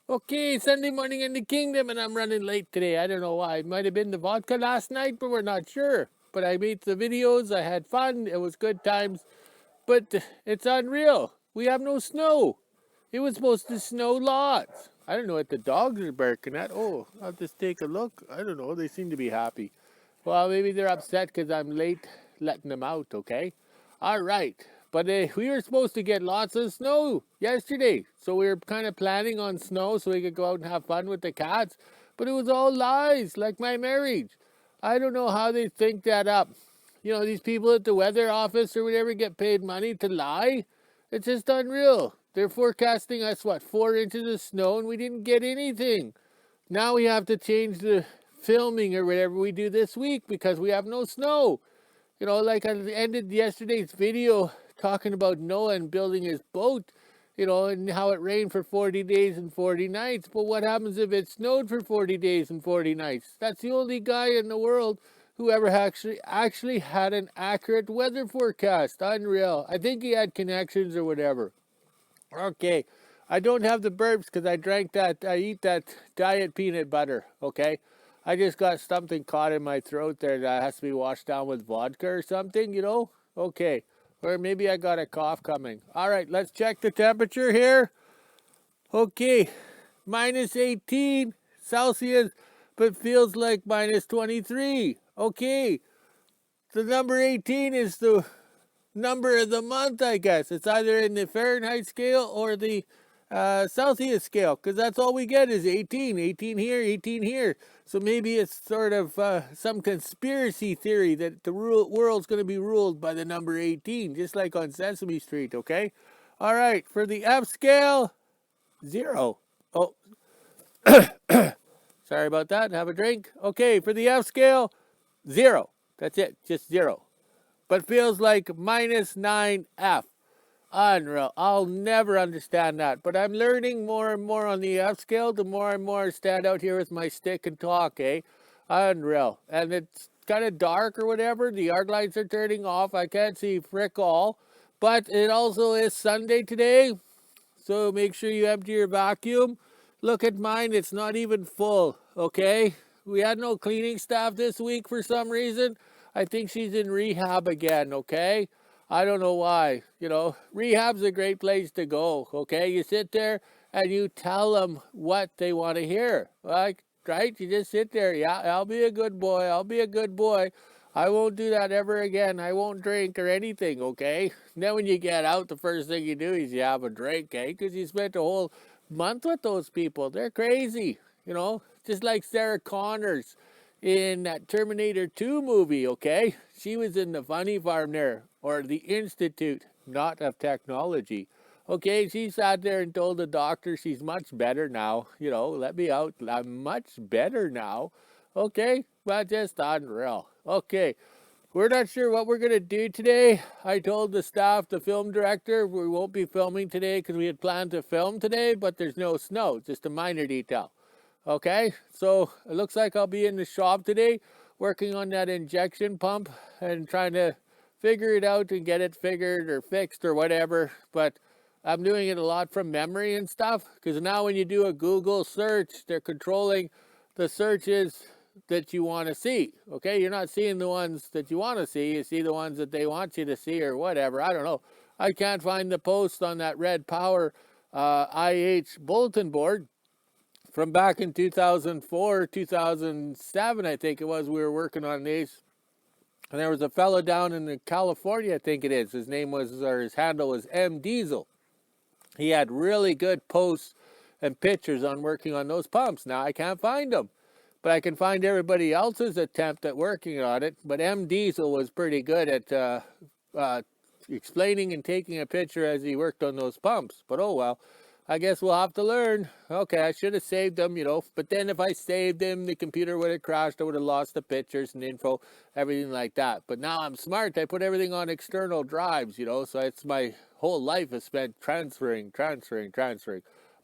Okay, Sunday morning in the kingdom, and I'm running late today. I don't know why. It might have been the vodka last night, but we're not sure. But I made the videos. I had fun. It was good times. But it's unreal. We have no snow. It was supposed to snow lots. I don't know what the dogs are barking at. Oh, I'll just take a look. I don't know. They seem to be happy. Well, maybe they're upset because I'm late letting them out, okay? All right. But we were supposed to get lots of snow yesterday. So we were kind of planning on snow so we could go out and have fun with the cats. But it was all lies, like my marriage. I don't know how they think that up. You know, these people at the weather office or whatever get paid money to lie. It's just unreal. They're forecasting us, what, 4 inches of snow, and we didn't get anything. Now we have to change the filming or whatever we do this week because we have no snow. You know, like I ended yesterday's video talking about Noah and building his boat, you know, and how it rained for 40 days and 40 nights. But what happens if it snowed for 40 days and 40 nights? That's the only guy in the world who ever actually had an accurate weather forecast. Unreal. I think he had connections or whatever. Okay. I don't have the burps because I eat that diet peanut butter, okay? I just got something caught in my throat there that has to be washed down with vodka or something, you know? Okay. Or maybe I got a cough coming. All right, let's check the temperature here. Okay, minus 18 Celsius, but feels like minus 23. Okay, the number 18 is the number of the month, I guess. It's either in the Fahrenheit scale or the Celsius scale, because that's all we get is 18. 18 here, 18 here. So maybe it's sort of some conspiracy theory that the world's going to be ruled by the number 18, just like on Sesame Street, okay? All right, for the F scale, 0. Oh, sorry about that. Have a drink. Okay, for the F scale, 0. That's it, just 0. But feels like minus 9F. Unreal. I'll never understand that. But I'm learning more and more on the F scale, the more and more I stand out here with my stick and talk, eh? Unreal. And it's kind of dark or whatever. The yard lights are turning off. I can't see frick all. But it also is Sunday today. So make sure you empty your vacuum. Look at mine. It's not even full, okay? We had no cleaning staff this week for some reason. I think she's in rehab again, okay? I don't know why. You know, rehab's a great place to go, okay? You sit there and you tell them what they want to hear. Like, right? You just sit there. Yeah, I'll be a good boy. I'll be a good boy. I won't do that ever again. I won't drink or anything, okay? And then when you get out, the first thing you do is you have a drink, eh? Because you spent a whole month with those people. They're crazy, you know? Just like Sarah Connors in that Terminator 2 movie, okay? She was in the funny farm there, or the Institute, not of Technology. Okay, she sat there and told the doctor she's much better now. You know, let me out. I'm much better now. Okay, but just unreal. Okay, we're not sure what we're going to do today. I told the staff, the film director, we won't be filming today because we had planned to film today, but there's no snow, just a minor detail. Okay, so it looks like I'll be in the shop today working on that injection pump and trying to figure it out and get it figured or fixed or whatever. But I'm doing it a lot from memory and stuff because now when you do a Google search, they're controlling the searches that you want to see. Okay, you're not seeing the ones that you want to see, you see the ones that they want you to see or whatever. I don't know. I can't find the post on that Red Power IH bulletin board from back in 2004, 2007, I think it was. We were working on these. And there was a fellow down in California, I think it is. His name was, or his handle was M Diesel. He had really good posts and pictures on working on those pumps. Now I can't find them, but I can find everybody else's attempt at working on it. But M Diesel was pretty good at explaining and taking a picture as he worked on those pumps. But oh well, I guess we'll have to learn. Okay, I should have saved them, you know. But then if I saved them, the computer would have crashed. I would have lost the pictures and info, everything like that. But now I'm smart. I put everything on external drives, you know. So it's my whole life is spent transferring.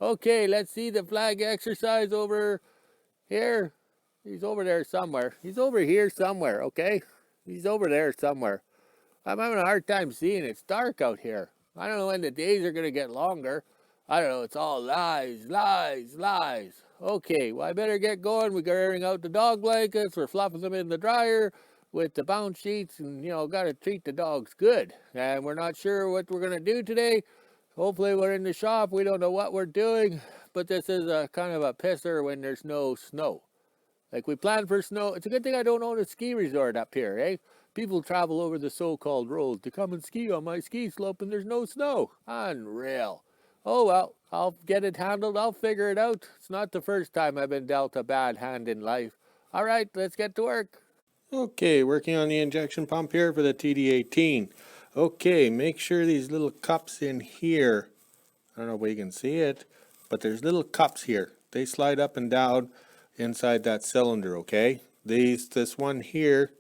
Okay, let's see the flag exercise over here. He's over there somewhere. He's over here somewhere, okay? He's over there somewhere. I'm having a hard time seeing. It's dark out here. I don't know when the days are going to get longer. I don't know, it's all lies, lies, lies. Okay, well, I better get going. We're airing out the dog blankets. We're fluffing them in the dryer with the bounce sheets, and, got to treat the dogs good. And we're not sure what we're going to do today. Hopefully, we're in the shop. We don't know what we're doing, but this is a kind of a pisser when there's no snow. Like, we plan for snow. It's a good thing I don't own a ski resort up here, eh? People travel over the so-called roads to come and ski on my ski slope, and there's no snow. Unreal. Oh well, I'll get it handled. I'll figure it out. It's not the first time I've been dealt a bad hand in life. All right, let's get to work. Okay, working on the injection pump here for the TD18. Okay, make sure these little cups in here, I don't know if you can see it, but there's little cups here. They slide up and down inside that cylinder, okay? This one here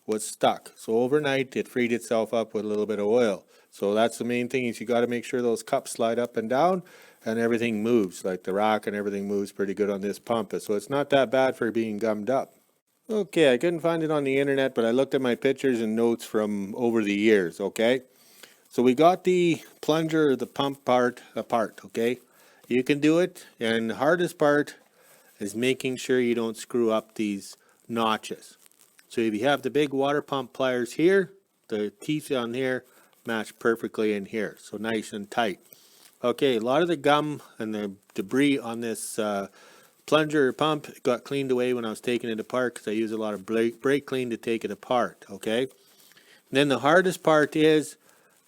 was stuck. So overnight it freed itself up with a little bit of oil. So that's the main thing, is you got to make sure those cups slide up and down and everything moves. Like the rack and everything moves pretty good on this pump. So it's not that bad for being gummed up. Okay, I couldn't find it on the internet, but I looked at my pictures and notes from over the years, okay? So we got the plunger, the pump part apart, okay? You can do it, and the hardest part is making sure you don't screw up these notches. So if you have the big water pump pliers here, the teeth on here match perfectly in here, so nice and tight. Okay, a lot of the gum and the debris on this plunger pump got cleaned away when I was taking it apart, because I use a lot of brake clean to take it apart, okay? And then the hardest part is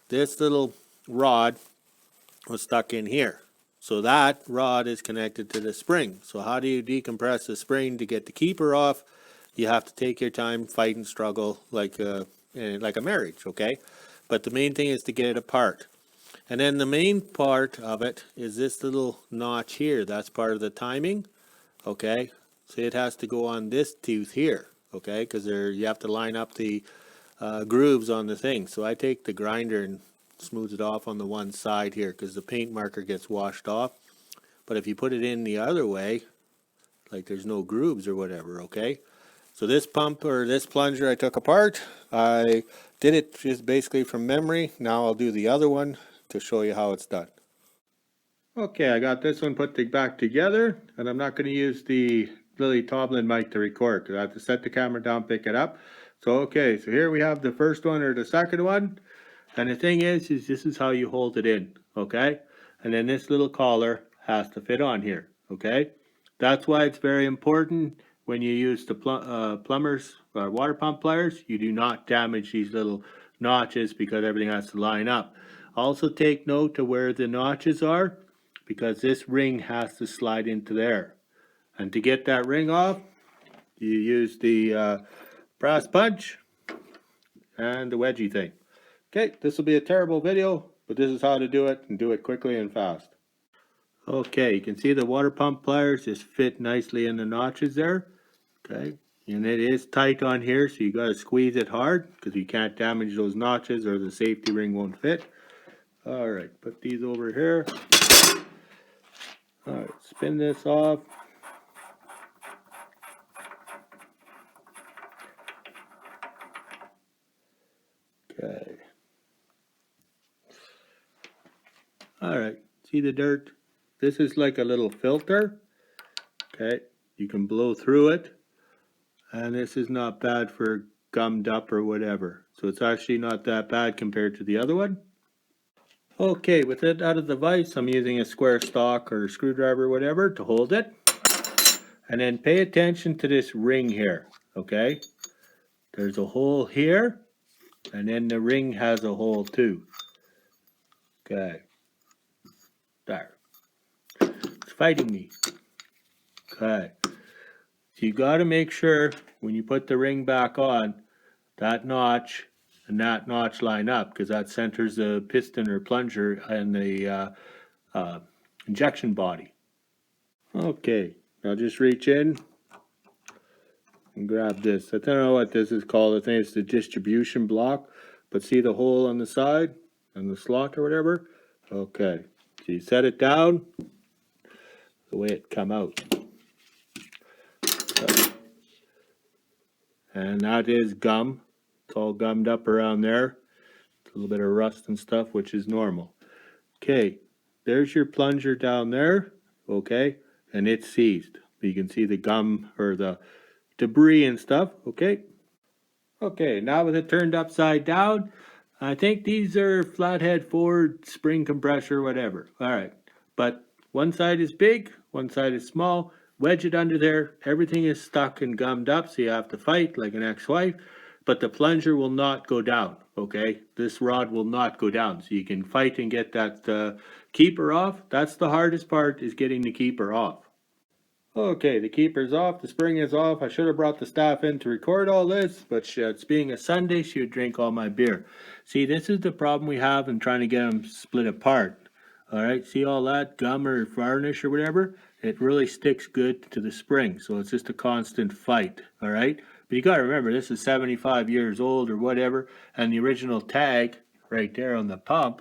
this little rod was stuck in here. So that rod is connected to the spring. So how do you decompress the spring to get the keeper off? You have to take your time, fight and struggle like a marriage, okay? But the main thing is to get it apart. And then the main part of it is this little notch here. That's part of the timing, okay? So it has to go on this tooth here, okay? Because you have to line up the grooves on the thing. So I take the grinder and smooth it off on the one side here, because the paint marker gets washed off. But if you put it in the other way, like there's no grooves or whatever, okay? So this pump, or this plunger, I took apart. I did it just basically from memory. Now I'll do the other one to show you how it's done. Okay, I got this one put back together, and I'm not going to use the Lily Tomlin mic to record, because I have to set the camera down, pick it up. So okay, so here we have the first one, or the second one. And the thing is this is how you hold it in, okay? And then this little collar has to fit on here, okay? That's why it's very important when you use the plumbers or water pump pliers, you do not damage these little notches, because everything has to line up. Also take note of where the notches are, because this ring has to slide into there. And to get that ring off, you use the brass punch and the wedgie thing. Okay, this will be a terrible video, but this is how to do it, and do it quickly and fast. Okay, you can see the water pump pliers just fit nicely in the notches there. Okay, and it is tight on here, so you got to squeeze it hard, because you can't damage those notches or the safety ring won't fit. All right, put these over here. All right, spin this off. Okay. All right, see the dirt? This is like a little filter. Okay, you can blow through it, and this is not bad for gummed up or whatever. So it's actually not that bad compared to the other one. Okay, with it out of the vise, I'm using a square stock or screwdriver or whatever to hold it. And then pay attention to this ring here, okay? There's a hole here, and then the ring has a hole too. Okay. There. It's fighting me. Okay. So you got to make sure when you put the ring back on, that notch and that notch line up, because that centers the piston or plunger and the injection body. Okay, now just reach in and grab this. I don't know what this is called. I think it's the distribution block, but see the hole on the side and the slot or whatever? Okay, so you set it down the way it come out. And that is gum. It's all gummed up around there. A little bit of rust and stuff, which is normal. Okay, there's your plunger down there, okay, and it's seized. You can see the gum or the debris and stuff, okay. Okay, now with it turned upside down, I think these are flathead Ford spring compressor, whatever. All right, but one side is big, one side is small. Wedge it under there. Everything is stuck and gummed up, so you have to fight like an ex-wife. But the plunger will not go down. Okay, this rod will not go down, so you can fight and get that keeper off. That's the hardest part, is getting the keeper off. Okay, the keeper's off, the spring is off. I should have brought the staff in to record all this, but it's being a Sunday, she would drink all my beer. See, this is the problem we have in trying to get them split apart. All right, see all that gum or varnish or whatever? It really sticks good to the spring, so it's just a constant fight, all right? But you gotta remember, this is 75 years old or whatever, and the original tag right there on the pump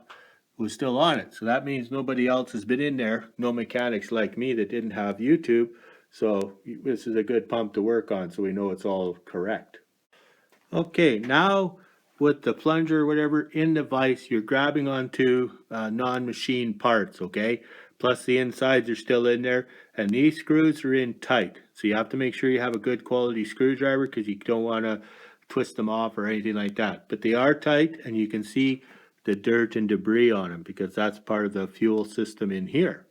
was still on it. So that means nobody else has been in there, no mechanics like me that didn't have YouTube. So this is a good pump to work on, so we know it's all correct. Okay, now with the plunger or whatever in the vise, you're grabbing onto non-machine parts, okay? Plus the insides are still in there, and these screws are in tight. So you have to make sure you have a good quality screwdriver, because you don't want to twist them off or anything like that. But they are tight, and you can see the dirt and debris on them, because that's part of the fuel system in here.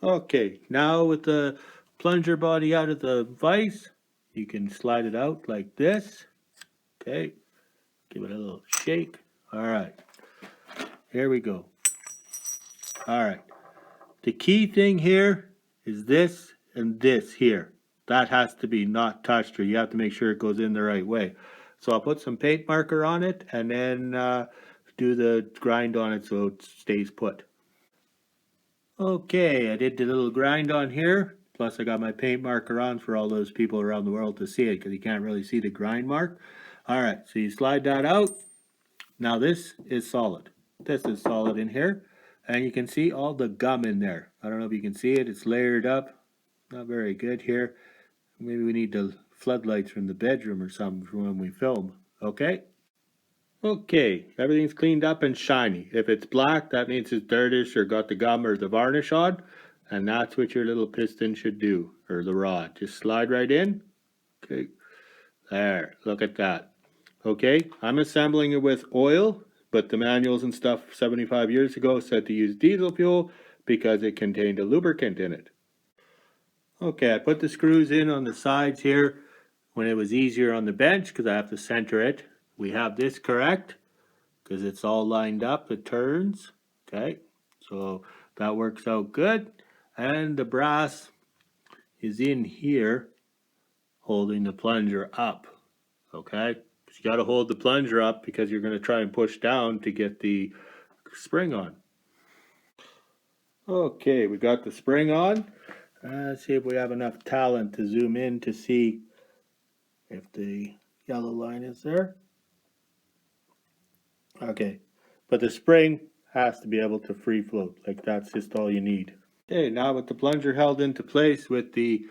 Okay, now with the plunger body out of the vise, you can slide it out like this. Okay, give it a little shake. All right, here we go. All right, the key thing here is this and this here. That has to be not touched, or you have to make sure it goes in the right way. So I'll put some paint marker on it and then do the grind on it so it stays put. Okay, I did the little grind on here. Plus I got my paint marker on for all those people around the world to see it, because you can't really see the grind mark. All right, so you slide that out. Now this is solid. This is solid in here. And you can see all the gum in there. I don't know if you can see it. It's layered up. Not very good here. Maybe we need the floodlights from the bedroom or something for when we film. Okay? Okay, everything's cleaned up and shiny. If it's black, that means it's dirtish or got the gum or the varnish on. And that's what your little piston should do, or the rod. Just slide right in. Okay, there, look at that. Okay, I'm assembling it with oil, but the manuals and stuff 75 years ago said to use diesel fuel because it contained a lubricant in it. Okay, I put the screws in on the sides here when it was easier on the bench, because I have to center it. We have this correct because it's all lined up, it turns. Okay, so that works out good. And the brass is in here holding the plunger up. Okay, you got to hold the plunger up because you're going to try and push down to get the spring on. Okay, we got the spring on. Let's see if we have enough talent to zoom in to see if the yellow line is there. Okay, but the spring has to be able to free float, like that's just all you need. Okay, now with the plunger held into place with the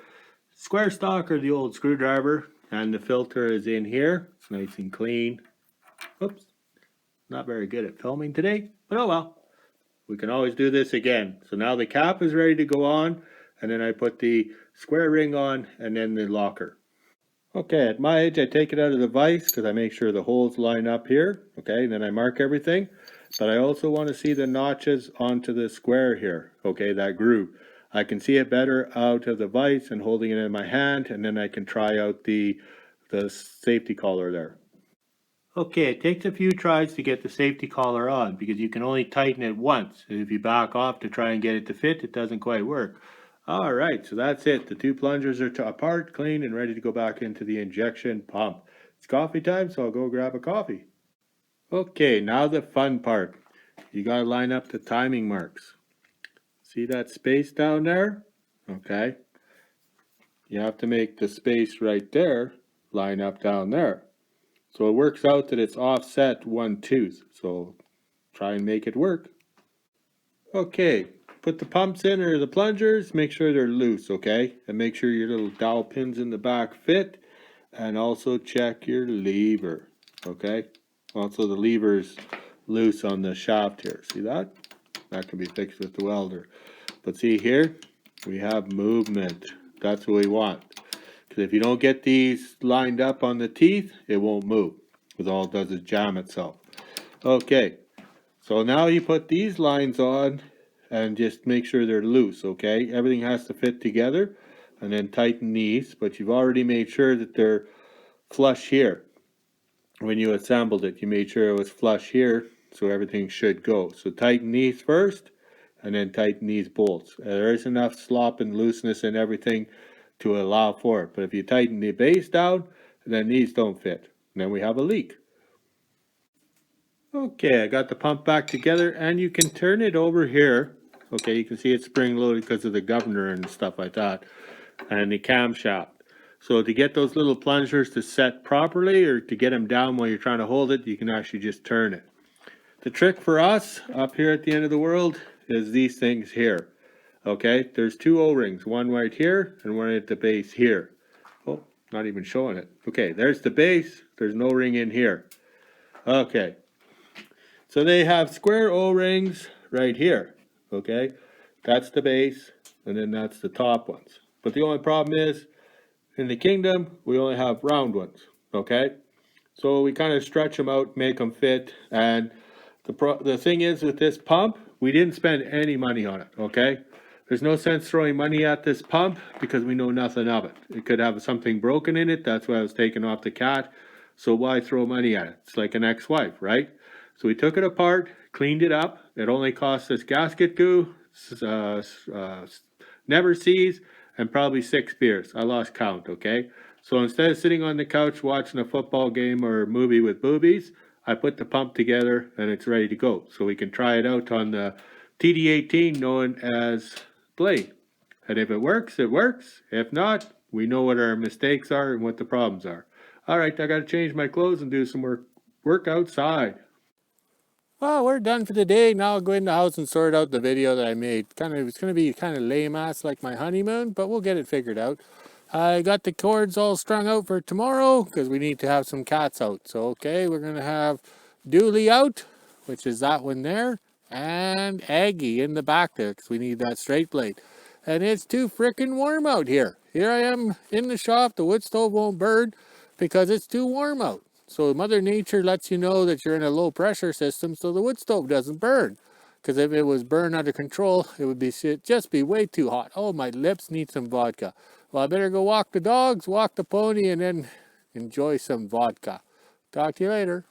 square stock or the old screwdriver, and the filter is in here, it's nice and clean. Oops, not very good at filming today, but oh well. We can always do this again. So now the cap is ready to go on, and then I put the square ring on and then the locker. Okay, at my age I take it out of the vise because I make sure the holes line up here. Okay, and then I mark everything. But I also want to see the notches onto the square here. Okay, that groove. I can see it better out of the vise and holding it in my hand, and then I can try out the safety collar there. Okay, it takes a few tries to get the safety collar on because you can only tighten it once. If you back off to try and get it to fit, it doesn't quite work. All right, so that's it. The two plungers are apart, clean, and ready to go back into the injection pump. It's coffee time, so I'll go grab a coffee. Okay, now the fun part. You gotta line up the timing marks. See that space down there? Okay. You have to make the space right there line up down there. So it works out that it's offset 1/2. So try and make it work. Okay, put the pumps in or the plungers, make sure they're loose, okay? And make sure your little dowel pins in the back fit. And also check your lever, okay? Also the lever's loose on the shaft here. See that? That can be fixed with the welder. But see here, we have movement. That's what we want. Because if you don't get these lined up on the teeth, it won't move. Because all it does is jam itself. Okay, so now you put these lines on and just make sure they're loose, okay? Everything has to fit together, and then tighten these, but you've already made sure that they're flush here. When you assembled it, you made sure it was flush here, so everything should go. So tighten these first, and then tighten these bolts. There is enough slop and looseness and everything to allow for it, but if you tighten the base down, then these don't fit. And then we have a leak. Okay, I got the pump back together, and you can turn it over here. Okay, you can see it's spring loaded because of the governor and stuff like that, and the camshaft. So to get those little plungers to set properly, or to get them down while you're trying to hold it, you can actually just turn it. The trick for us up here at the end of the world is these things here. Okay, there's two O-rings, one right here and one at the base here. Oh, not even showing it. Okay, there's the base, there's no ring in here. Okay, so they have square O-rings right here. Okay, that's the base, and then that's the top ones. But the only problem is, in the kingdom, we only have round ones. Okay, so we kind of stretch them out, make them fit, and the thing is with this pump, we didn't spend any money on it, okay? There's no sense throwing money at this pump because we know nothing of it. It could have something broken in it. That's why I was taking off the cat. So why throw money at it? It's like an ex-wife, right? So we took it apart, cleaned it up. It only cost us gasket goo, never sees, and probably 6 beers. I lost count, okay? So instead of sitting on the couch watching a football game or movie with boobies, I put the pump together and it's ready to go. So we can try it out on the TD18 known as Blade. And if it works, it works. If not, we know what our mistakes are and what the problems are. All right, I got to change my clothes and do some work outside. Well, we're done for the day. Now I'll go in the house and sort out the video that I made. It's going to be kind of lame-ass like my honeymoon, but we'll get it figured out. I got the cords all strung out for tomorrow because we need to have some cats out. So, okay, we're going to have Dooley out, which is that one there, and Aggie in the back there because we need that straight blade. And it's too frickin' warm out here. Here I am in the shop. The wood stove won't burn because it's too warm out. So Mother Nature lets you know that you're in a low pressure system so the wood stove doesn't burn. Because if it was burned out of control, it would just be way too hot. Oh, my lips need some vodka. Well, I better go walk the dogs, walk the pony, and then enjoy some vodka. Talk to you later.